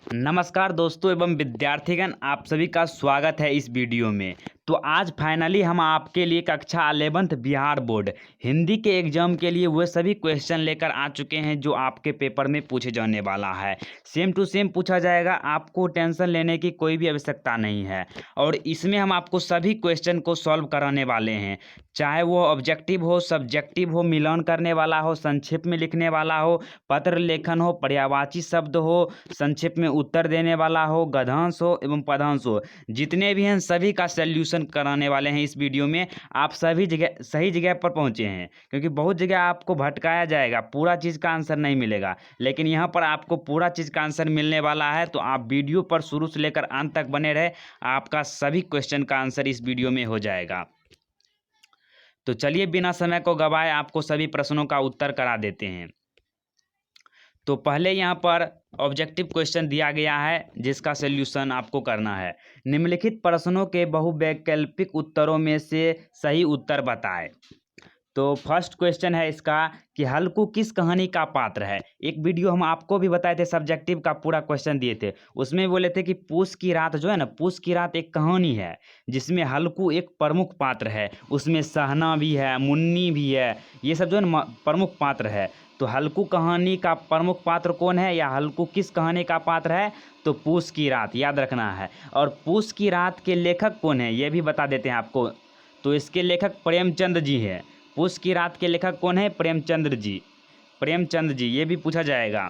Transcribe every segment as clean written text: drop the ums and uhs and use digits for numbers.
नमस्कार दोस्तों एवं विद्यार्थीगण, आप सभी का स्वागत है इस वीडियो में। तो आज फाइनली हम आपके लिए कक्षा 11th बिहार बोर्ड हिंदी के एग्जाम के लिए वो सभी क्वेश्चन लेकर आ चुके हैं जो आपके पेपर में पूछे जाने वाला है। सेम टू सेम पूछा जाएगा, आपको टेंशन लेने की कोई भी आवश्यकता नहीं है। और इसमें हम आपको सभी क्वेश्चन को सॉल्व कराने वाले हैं, चाहे वो ऑब्जेक्टिव हो, सब्जेक्टिव हो, मिलान करने वाला हो, संक्षेप में लिखने वाला हो, पत्र लेखन हो, पर्यायवाची शब्द हो, संक्षेप में उत्तर देने वाला हो, गद्यांश हो एवं पद्यांश हो, जितने भी हैं सभी का सॉल्यूशन कराने वाले हैं इस वीडियो में। आप सभी जगह सही जगह पर पहुंचे हैं, क्योंकि बहुत जगह आपको भटकाया जाएगा, पूरा चीज़ का आंसर नहीं मिलेगा, लेकिन यहाँ पर आपको पूरा चीज़ का आंसर मिलने वाला है। तो आप वीडियो पर शुरू से लेकर अंत तक बने रहे, आपका सभी क्वेश्चन का आंसर इस वीडियो में हो जाएगा। तो चलिए बिना समय को गवाए आपको सभी प्रश्नों का उत्तर करा देते हैं। तो पहले यहाँ पर ऑब्जेक्टिव क्वेश्चन दिया गया है जिसका सॉल्यूशन आपको करना है। निम्नलिखित प्रश्नों के बहुवैकल्पिक उत्तरों में से सही उत्तर बताएं। तो फर्स्ट क्वेश्चन है इसका कि हल्कू किस कहानी का पात्र है। एक वीडियो हम आपको भी बताए थे, सब्जेक्टिव का पूरा क्वेश्चन दिए थे, उसमें बोले थे कि पूस की रात जो है ना, पूस की रात एक कहानी है जिसमें हल्कू एक प्रमुख पात्र है। उसमें सहना भी है, मुन्नी भी है, ये सब जो है ना प्रमुख पात्र है। तो हल्कू कहानी का प्रमुख पात्र कौन है, या हल्कू किस कहानी का पात्र है? तो पूस की रात, याद रखना है। और पूस की रात के लेखक कौन है ये भी बता देते हैं आपको। तो इसके लेखक प्रेमचंद जी हैं। पूस की रात के लेखक कौन है? प्रेमचंद्र जी, प्रेमचंद जी, ये भी पूछा जाएगा।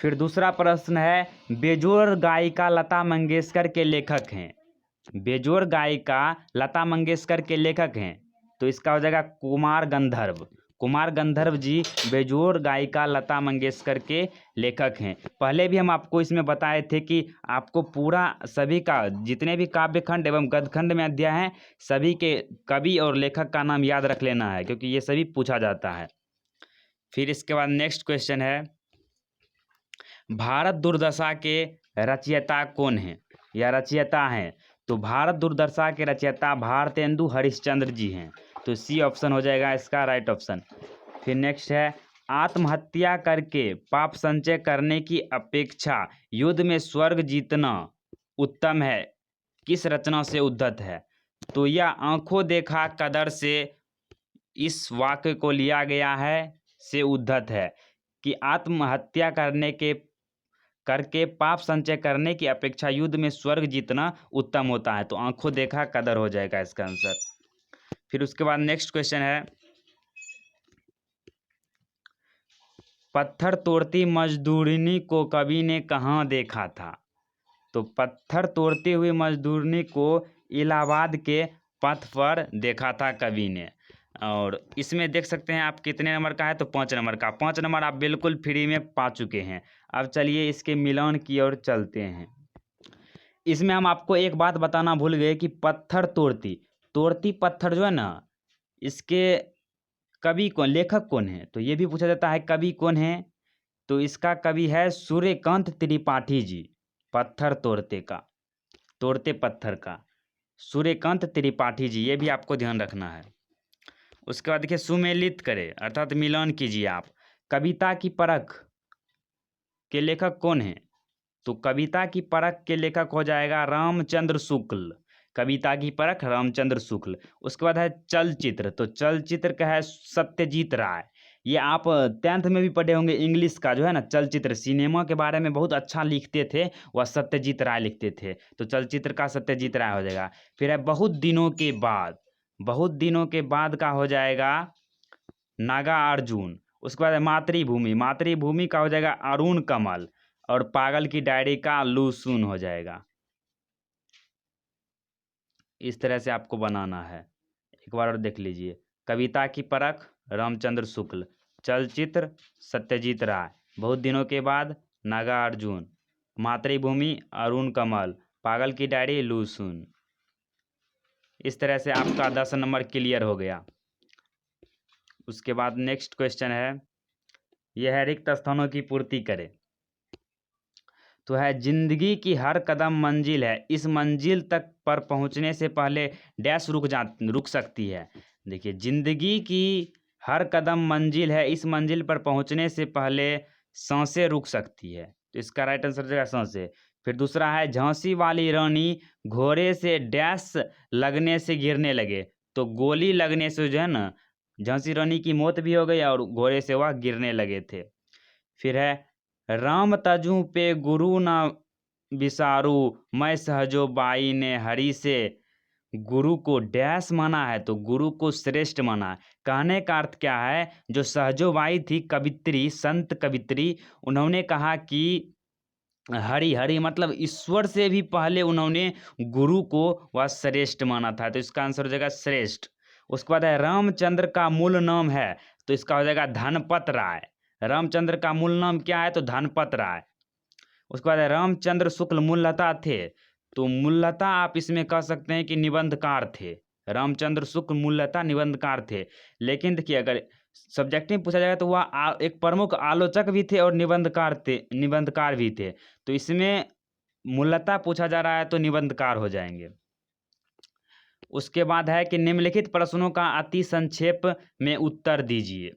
फिर दूसरा प्रश्न है, बेजोड़ गायिका लता मंगेशकर के लेखक हैं। बेजोड़ गायिका लता मंगेशकर के लेखक हैं, तो इसका हो जाएगा कुमार गंधर्व। कुमार गंधर्व जी बेजोड़ गायिका लता मंगेशकर के लेखक हैं। पहले भी हम आपको इसमें बताए थे कि आपको पूरा सभी का जितने भी काव्य खंड एवं गद्य खंड में अध्याय हैं, सभी के कवि और लेखक का नाम याद रख लेना है, क्योंकि ये सभी पूछा जाता है। फिर इसके बाद नेक्स्ट क्वेश्चन है, भारत दुर्दशा के रचयिता कौन हैं, या रचयिता हैं? तो भारत दुर्दशा के रचयिता भारतेंदु हरिश्चंद्र जी हैं। तो सी ऑप्शन हो जाएगा इसका राइट ऑप्शन। फिर नेक्स्ट है, आत्महत्या करके पाप संचय करने की अपेक्षा युद्ध में स्वर्ग जीतना उत्तम है, किस रचना से उद्धत है? तो यह आंखों देखा कदर से इस वाक्य को लिया गया है, से उद्धत है कि आत्महत्या करके पाप संचय करने की अपेक्षा युद्ध में स्वर्ग जीतना उत्तम होता है। तो आंखों देखा कदर हो जाएगा इसका आंसर। फिर उसके बाद नेक्स्ट क्वेश्चन है, पत्थर तोड़ती मजदूरनी को कवि ने कहाँ देखा था? तो पत्थर तोड़ते हुए मजदूरनी को इलाहाबाद के पथ पर देखा था कवि ने। और इसमें देख सकते हैं आप कितने नंबर का है, तो 5 नंबर का। 5 नंबर आप बिल्कुल फ्री में पा चुके हैं। अब चलिए इसके मिलान की ओर चलते हैं। इसमें हम आपको एक बात बताना भूल गए कि पत्थर तोड़ती तोड़ती पत्थर जो है ना, इसके कवि कौन, लेखक कौन है? तो ये भी पूछा जाता है कवि कौन है। तो इसका कवि है सूर्यकांत त्रिपाठी जी। पत्थर तोड़ते का, तोड़ते पत्थर का, सूर्यकांत त्रिपाठी जी, ये भी आपको ध्यान रखना है। उसके बाद देखिए, सुमेलित करे अर्थात मिलान कीजिए आप। कविता की परख के लेखक कौन है? तो कविता की परख के लेखक हो जाएगा रामचंद्र शुक्ल। कविता की परख रामचंद्र शुक्ल। उसके बाद है चलचित्र, तो चलचित्र का है सत्यजीत राय। ये आप 10th में भी पढ़े होंगे, इंग्लिश का जो है ना चलचित्र, सिनेमा के बारे में बहुत अच्छा लिखते थे, वह सत्यजीत राय लिखते थे। तो चलचित्र का सत्यजीत राय हो जाएगा। फिर है बहुत दिनों के बाद, बहुत दिनों के बाद का हो जाएगा नागार्जुन। उसके बाद है मातृभूमि, मातृभूमि का हो जाएगा अरुण कमल। और पागल की डायरी का लूसुन हो जाएगा। इस तरह से आपको बनाना है, एक बार और देख लीजिए। कविता की परख रामचंद्र शुक्ल, चलचित्र सत्यजीत राय, बहुत दिनों के बाद नागार्जुन, मातृभूमि अरुण कमल, पागल की डायरी लूसुन। इस तरह से आपका 10 नंबर क्लियर हो गया। उसके बाद नेक्स्ट क्वेश्चन है, यह है रिक्त स्थानों की पूर्ति करें। तो है, जिंदगी की हर कदम मंजिल है, इस मंजिल तक पर पहुंचने से पहले डैश रुक सकती है। देखिए, जिंदगी की हर कदम मंजिल है, इस मंजिल पर पहुंचने से पहले सांसें रुक सकती है। तो इसका राइट आंसर हो जाएगा स से। फिर दूसरा है झांसी वाली रानी घोड़े से डैश लगने से गिरने लगे, तो गोली लगने से जो है ना झांसी रानी की मौत भी हो गई और घोड़े से वह गिरने लगे थे। फिर है राम तजू पे गुरु ना बिसारू, मैं सहजो बाई ने हरि से गुरु को डैश माना है, तो गुरु को श्रेष्ठ माना है। कहने का अर्थ क्या है, जो सहजोबाई थी कवित्री, संत कवित्री, उन्होंने कहा कि हरि हरि मतलब ईश्वर से भी पहले उन्होंने गुरु को वह श्रेष्ठ माना था, तो इसका आंसर हो जाएगा श्रेष्ठ। उसके बाद है रामचंद्र का मूल नाम है, तो इसका हो जाएगा धनपत राय। रामचंद्र का मूल नाम क्या है, तो धनपत राय। उसके बाद है रामचंद्र शुक्ल मूलतः थे, तो मूलतः आप इसमें कह सकते हैं कि निबंधकार थे। रामचंद्र शुक्ल मूलतः निबंधकार थे, लेकिन देखिए अगर सब्जेक्टिव पूछा जाएगा तो वह एक प्रमुख आलोचक भी थे और निबंधकार भी थे, तो इसमें मूलतः पूछा जा रहा है तो निबंधकार हो जाएंगे। उसके बाद है कि निम्नलिखित प्रश्नों का अति संक्षेप में उत्तर दीजिए,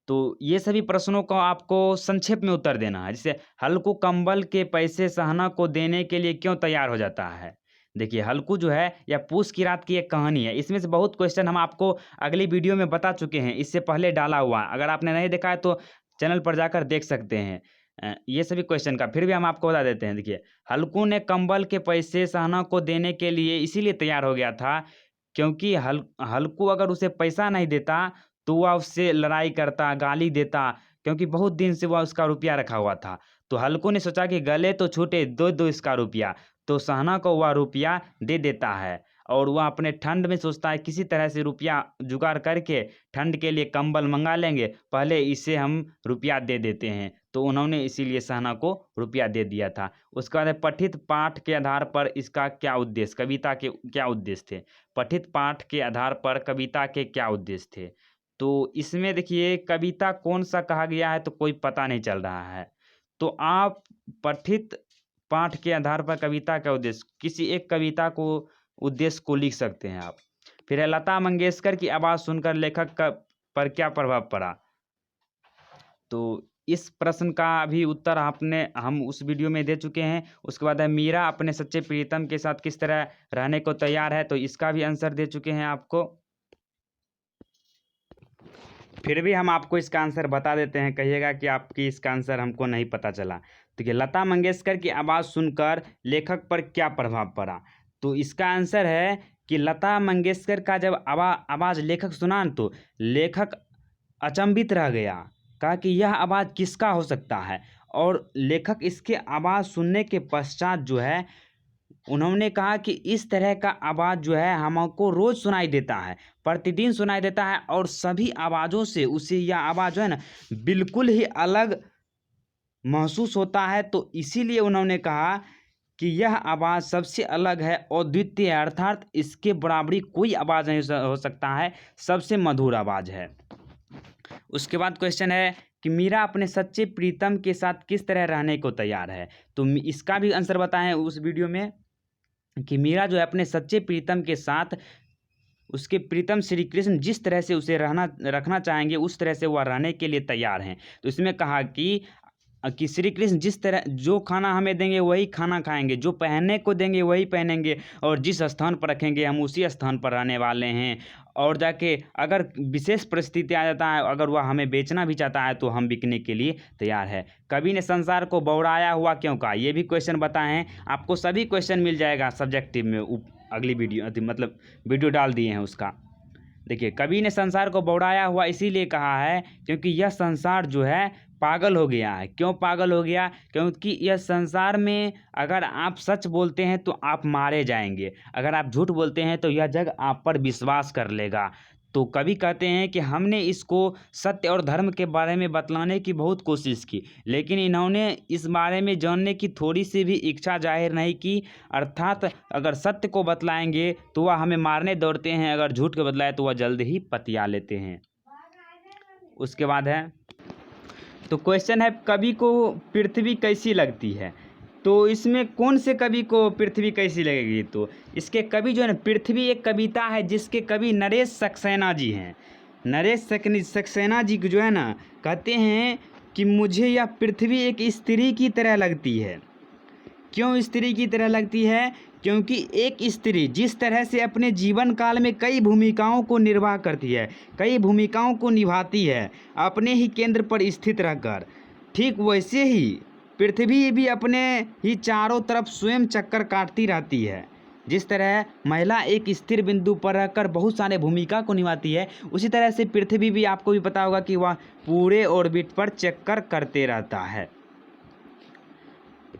तो ये सभी प्रश्नों को आपको संक्षेप में उत्तर देना है। जैसे हल्कू कंबल के पैसे सहना को देने के लिए क्यों तैयार हो जाता है। देखिए हल्कू जो है या पूस की रात की एक कहानी है, इसमें से बहुत क्वेश्चन हम आपको अगली वीडियो में बता चुके हैं, इससे पहले डाला हुआ है। अगर आपने नहीं देखा है तो चैनल पर जाकर देख सकते हैं ये सभी क्वेश्चन का, फिर भी हम आपको बता देते हैं। देखिए हल्कू ने कंबल के पैसे सहना को देने के लिए इसीलिए तैयार हो गया था क्योंकि हल्कू अगर उसे पैसा नहीं देता तो वह उससे लड़ाई करता, गाली देता, क्योंकि बहुत दिन से वह उसका रुपया रखा हुआ था। तो हल्कू ने सोचा कि गले तो छूटे, दो दो इसका रुपया, तो सहना को वह रुपया दे देता है और वह अपने ठंड में सोचता है किसी तरह से रुपया जुगाड़ करके ठंड के लिए कंबल मंगा लेंगे, पहले इसे हम रुपया दे देते हैं। तो उन्होंने इसीलिए सहना को रुपया दे दिया था। उसके बाद पठित पाठ के आधार पर इसका क्या उद्देश्य, कविता के क्या उद्देश्य थे। पठित पाठ के आधार पर कविता के क्या उद्देश्य थे, तो इसमें देखिए कविता कौन सा कहा गया है तो कोई पता नहीं चल रहा है, तो आप पठित पाठ के आधार पर कविता का उद्देश्य किसी एक कविता को उद्देश्य को लिख सकते हैं आप। फिर है लता मंगेशकर की आवाज़ सुनकर लेखक का पर क्या प्रभाव पड़ा, तो इस प्रश्न का भी उत्तर हम उस वीडियो में दे चुके हैं। उसके बाद है मीरा अपने सच्चे प्रीतम के साथ किस तरह रहने को तैयार है, तो इसका भी आंसर दे चुके हैं आपको। फिर भी हम आपको इसका आंसर बता देते हैं, कहिएगा कि आपकी इसका आंसर हमको नहीं पता चला। देखिए लता मंगेशकर की आवाज़ सुनकर लेखक पर क्या प्रभाव पड़ा, तो इसका आंसर है कि लता मंगेशकर का जब आवाज़ लेखक सुना तो लेखक अचंभित रह गया, कहा कि यह आवाज़ किसका हो सकता है, और लेखक इसके आवाज़ सुनने के पश्चात जो है उन्होंने कहा कि इस तरह का आवाज़ जो है हमको रोज़ सुनाई देता है, प्रतिदिन सुनाई देता है, और सभी आवाज़ों से उसे यह आवाज़ जो है ना बिल्कुल ही अलग महसूस होता है। तो इसीलिए उन्होंने कहा कि यह आवाज़ सबसे अलग है और द्वितीय, अर्थात इसके बराबरी कोई आवाज़ नहीं हो सकता है, सबसे मधुर आवाज़ है। उसके बाद क्वेश्चन है कि मीरा अपने सच्चे प्रीतम के साथ किस तरह रहने को तैयार है, तो इसका भी आंसर बताएं उस वीडियो में कि मीरा जो है अपने सच्चे प्रीतम के साथ उसके प्रीतम श्री कृष्ण जिस तरह से उसे रखना चाहेंगे उस तरह से वह रहने के लिए तैयार हैं। तो इसमें कहा कि श्री कृष्ण जिस तरह जो खाना हमें देंगे वही खाना खाएंगे, जो पहनने को देंगे वही पहनेंगे, और जिस स्थान पर रखेंगे हम उसी स्थान पर रहने वाले हैं। और जाके अगर विशेष परिस्थिति आ जाता है, अगर वह हमें बेचना भी चाहता है तो हम बिकने के लिए तैयार है। कवि ने संसार को बौड़ाया हुआ क्यों कहा, ये भी क्वेश्चन बताए हैं आपको, सभी क्वेश्चन मिल जाएगा सब्जेक्टिव में, अगली वीडियो मतलब वीडियो डाल दिए हैं उसका। देखिए कवि ने संसार को बौड़ाया हुआ इसीलिए कहा है क्योंकि यह संसार जो है पागल हो गया है। क्यों पागल हो गया, क्योंकि यह संसार में अगर आप सच बोलते हैं तो आप मारे जाएंगे, अगर आप झूठ बोलते हैं तो यह जग आप पर विश्वास कर लेगा। तो कवि कहते हैं कि हमने इसको सत्य और धर्म के बारे में बतलाने की बहुत कोशिश की, लेकिन इन्होंने इस बारे में जानने की थोड़ी सी भी इच्छा जाहिर नहीं की, अर्थात अगर सत्य को बतलाएंगे तो वह हमें मारने दौड़ते हैं, अगर झूठ को बतलाए तो वह जल्द ही पतिया लेते हैं। उसके बाद है तो क्वेश्चन है कवि को पृथ्वी कैसी लगती है, तो इसमें कौन से कवि को पृथ्वी कैसी लगेगी, तो इसके कवि जो है ना, पृथ्वी एक कविता है जिसके कवि नरेश सक्सेना जी हैं। नरेश सक्सेना जी जो है ना कहते हैं कि मुझे यह पृथ्वी एक स्त्री की तरह लगती है। क्यों स्त्री की तरह लगती है? क्योंकि एक स्त्री जिस तरह से अपने जीवन काल में कई भूमिकाओं को निर्वाह करती है, कई भूमिकाओं को निभाती है अपने ही केंद्र पर स्थित रहकर, ठीक वैसे ही पृथ्वी भी अपने ही चारों तरफ स्वयं चक्कर काटती रहती है। जिस तरह महिला एक स्थिर बिंदु पर रहकर बहुत सारे भूमिका को निभाती है, उसी तरह से पृथ्वी भी, आपको भी पता होगा कि वह पूरे ऑर्बिट पर चक्कर करते रहता है।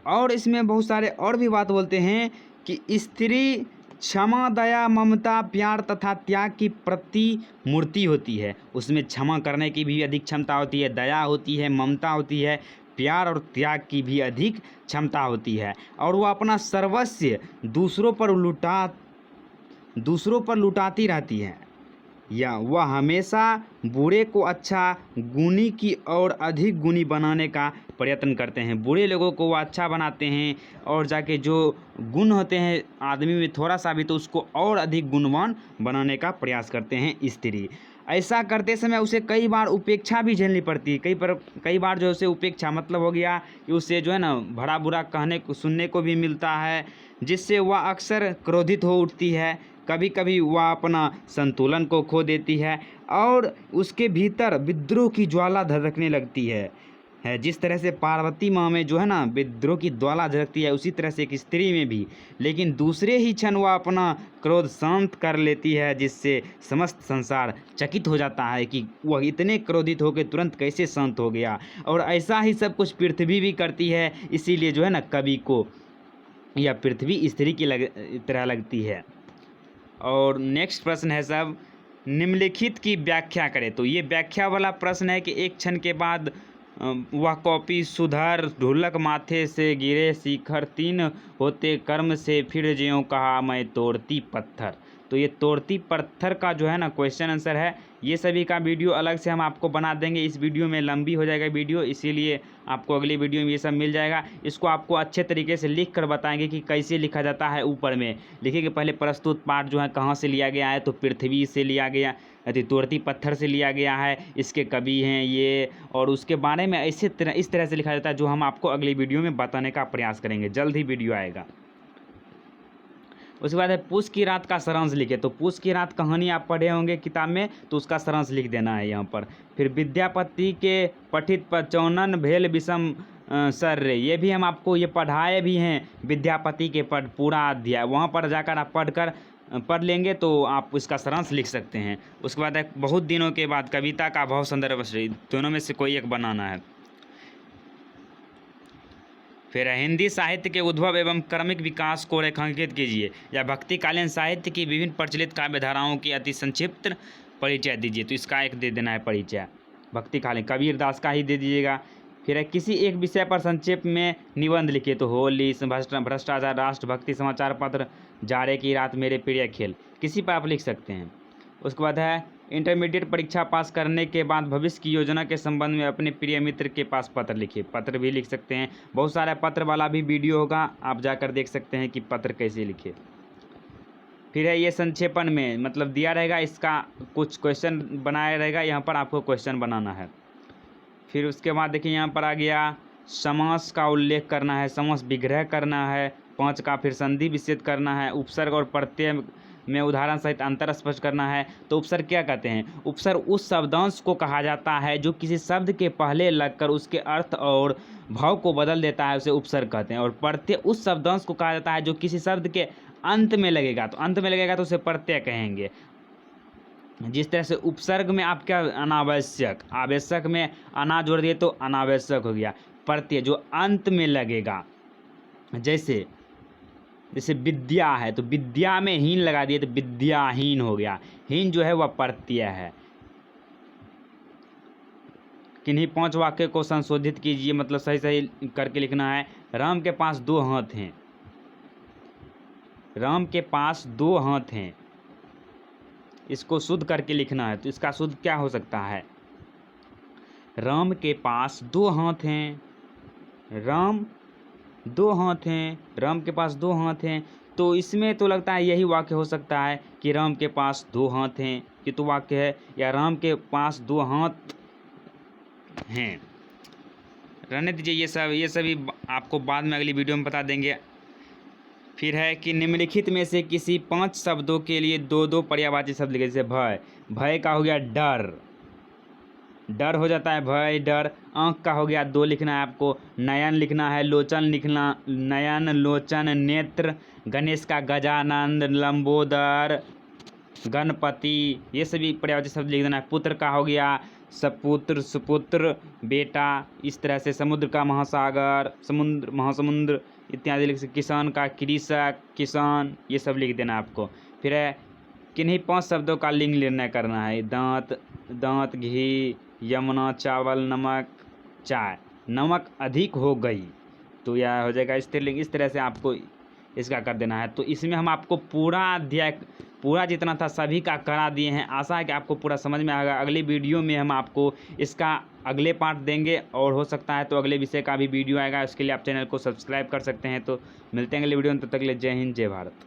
और इसमें बहुत सारे और भी बात बोलते हैं कि स्त्री क्षमा, दया, ममता, प्यार तथा त्याग की प्रतिमूर्ति होती है। उसमें क्षमा करने की भी अधिक क्षमता होती है, दया होती है, ममता होती है, प्यार और त्याग की भी अधिक क्षमता होती है। और वह अपना सर्वस्व दूसरों पर लुटाती रहती है, या वह हमेशा बुरे को अच्छा, गुणी की और अधिक गुणी बनाने का प्रयत्न करते हैं। बुरे लोगों को वो अच्छा बनाते हैं और जाके जो गुण होते हैं आदमी में थोड़ा सा भी, तो उसको और अधिक गुणवान बनाने का प्रयास करते हैं स्त्री। ऐसा करते समय उसे कई बार उपेक्षा भी झेलनी पड़ती है। कई बार जो है उसे उपेक्षा मतलब हो गया कि उसे जो है ना भला बुरा सुनने को भी मिलता है, जिससे वह अक्सर क्रोधित हो उठती है। कभी कभी वह अपना संतुलन को खो देती है और उसके भीतर विद्रोह की ज्वाला धधकने लगती है। जिस तरह से पार्वती माँ में जो है ना विद्रोह की ज्वाला धधकती है, उसी तरह से एक स्त्री में भी। लेकिन दूसरे ही क्षण वह अपना क्रोध शांत कर लेती है, जिससे समस्त संसार चकित हो जाता है कि वह इतने क्रोधित होकर तुरंत कैसे शांत हो गया। और ऐसा ही सब कुछ पृथ्वी भी करती है। इसीलिए जो है ना कवि को यह पृथ्वी स्त्री की तरह लगती है। और नेक्स्ट प्रश्न है सब, निम्नलिखित की व्याख्या करें। तो ये व्याख्या वाला प्रश्न है कि एक क्षण के बाद वह कॉपी सुधर, ढोलक माथे से गिरे शिखर, तीन होते कर्म से फिर ज्यों कहा मैं तोड़ती पत्थर। तो ये तोड़ती पत्थर का जो है ना क्वेश्चन आंसर है। ये सभी का वीडियो अलग से हम आपको बना देंगे। इस वीडियो में लंबी हो जाएगा वीडियो, इसीलिए आपको अगली वीडियो में ये सब मिल जाएगा। इसको आपको अच्छे तरीके से लिख कर बताएंगे कि कैसे लिखा जाता है। ऊपर में लिखिए कि पहले प्रस्तुत पाठ जो है कहाँ से लिया गया है, तो पृथ्वी से लिया गया, तोड़ती पत्थर से लिया गया है, इसके कवि हैं ये, और उसके बारे में इस तरह से लिखा जाता है, जो हम आपको अगली वीडियो में बताने का प्रयास करेंगे। जल्द ही वीडियो आएगा। उसके बाद है पूस की रात का सारांश लिखे। तो पूस की रात कहानी आप पढ़े होंगे किताब में, तो उसका सारांश लिख देना है यहाँ पर। फिर विद्यापति के पठित पचौनन भेल विषम सर रे, ये भी हम आपको ये पढ़ाए भी हैं विद्यापति के पूरा अध्याय। वहाँ पर जाकर आप पढ़ लेंगे तो आप इसका सारांश लिख सकते हैं। उसके बाद है बहुत दिनों के बाद कविता का भाव संदर्भ श्री, दोनों में से कोई एक बनाना है। फिर हिंदी साहित्य के उद्भव एवं क्रमिक विकास को रेखांकित कीजिए, या भक्तिकालीन साहित्य की विभिन्न प्रचलित काव्य धाराओं की अति संक्षिप्त परिचय दीजिए। तो इसका एक दे देना है परिचय, भक्तिकालीन कबीरदास का ही दे दीजिएगा। फिर है किसी एक विषय पर संक्षेप में निबंध लिखिए। तो होली, भ्रष्टाचार, राष्ट्रभक्ति, समाचार पत्र, जाड़े की रात, मेरे प्रिय खेल, किसी पर आप लिख सकते हैं। उसके बाद है इंटरमीडिएट परीक्षा पास करने के बाद भविष्य की योजना के संबंध में अपने प्रिय मित्र के पास पत्र लिखिए। पत्र भी लिख सकते हैं, बहुत सारा पत्र वाला भी वीडियो होगा, आप जाकर देख सकते हैं कि पत्र कैसे लिखे। फिर है ये संक्षेपण में मतलब दिया रहेगा, इसका कुछ क्वेश्चन बनाया रहेगा, यहाँ पर आपको क्वेश्चन बनाना है। फिर उसके बाद देखिए यहाँ पर आ गया समास का उल्लेख करना है, समास विग्रह करना है, 5 का फिर संधि विच्छेद करना है, उपसर्ग और प्रत्यय में उदाहरण सहित अंतर स्पष्ट करना है। तो उपसर्ग क्या कहते हैं? उपसर्ग उस शब्दांश को कहा जाता है जो किसी शब्द के पहले लगकर उसके अर्थ और भाव को बदल देता है, उसे उपसर्ग कहते हैं। और प्रत्यय उस शब्दांश को कहा जाता है जो किसी शब्द के अंत में लगेगा, तो अंत में लगेगा तो उसे प्रत्यय कहेंगे। जिस तरह से उपसर्ग में आप क्या, अनावश्यक, आवश्यक में अना जोड़ दिए तो अनावश्यक हो गया। प्रत्यय जो अंत में लगेगा, जैसे विद्या है तो विद्या में हीन लगा दिए तो विद्याहीन हो गया। हीन जो है वह प्रत्यय है। किन्हीं 5 वाक्य को संशोधित कीजिए, मतलब सही सही करके लिखना है। राम के पास 2 हाथ हैं, राम के पास 2 हाथ हैं, इसको शुद्ध करके लिखना है। तो इसका शुद्ध क्या हो सकता है? राम के पास 2 हाथ हैं, राम 2 हाथ हैं, राम के पास 2 हाथ हैं। तो इसमें तो लगता है यही वाक्य हो सकता है कि राम के पास 2 हाथ हैं, ये तो वाक्य है, या राम के पास 2 हाथ हैं। रहने दीजिए, ये सभी आपको बाद में अगली वीडियो में बता देंगे। फिर है कि निम्नलिखित में से किसी 5 शब्दों के लिए 2-2 पर्यायवाची शब्द लिखे। जैसे भय, भय का हो गया डर, डर हो जाता है भय डर। आँख का हो गया 2 लिखना है आपको। नयन लिखना है, लोचन लिखना, नयन लोचन नेत्र। गणेश का गजानंद, लंबोदर, गणपति, ये सभी पर्यायवाची शब्द लिख देना है। पुत्र का हो गया सपुत्र, सुपुत्र, बेटा। इस तरह से समुद्र का महासागर, समुद्र, महासमुद्र इत्यादि लिख सकते। किसान का कृषक, किसान, ये सब लिख देना आपको। फिर है किन्हीं 5 शब्दों का लिंग निर्णय करना है। दांत, दांत, घी, यमुना, चावल, नमक, चाय। नमक अधिक हो गई तो यह हो जाएगा स्त्रीलिंग। इस तरह से आपको इसका कर देना है। तो इसमें हम आपको पूरा अध्याय, पूरा जितना था सभी का करा दिए हैं। आशा है कि आपको पूरा समझ में आएगा। अगली वीडियो में हम आपको इसका अगले पार्ट देंगे, और हो सकता है तो अगले विषय का भी वीडियो आएगा। उसके लिए आप चैनल को सब्सक्राइब कर सकते हैं। तो मिलते हैं अगले वीडियो में, तब तक के लिए जय हिंद, जय भारत।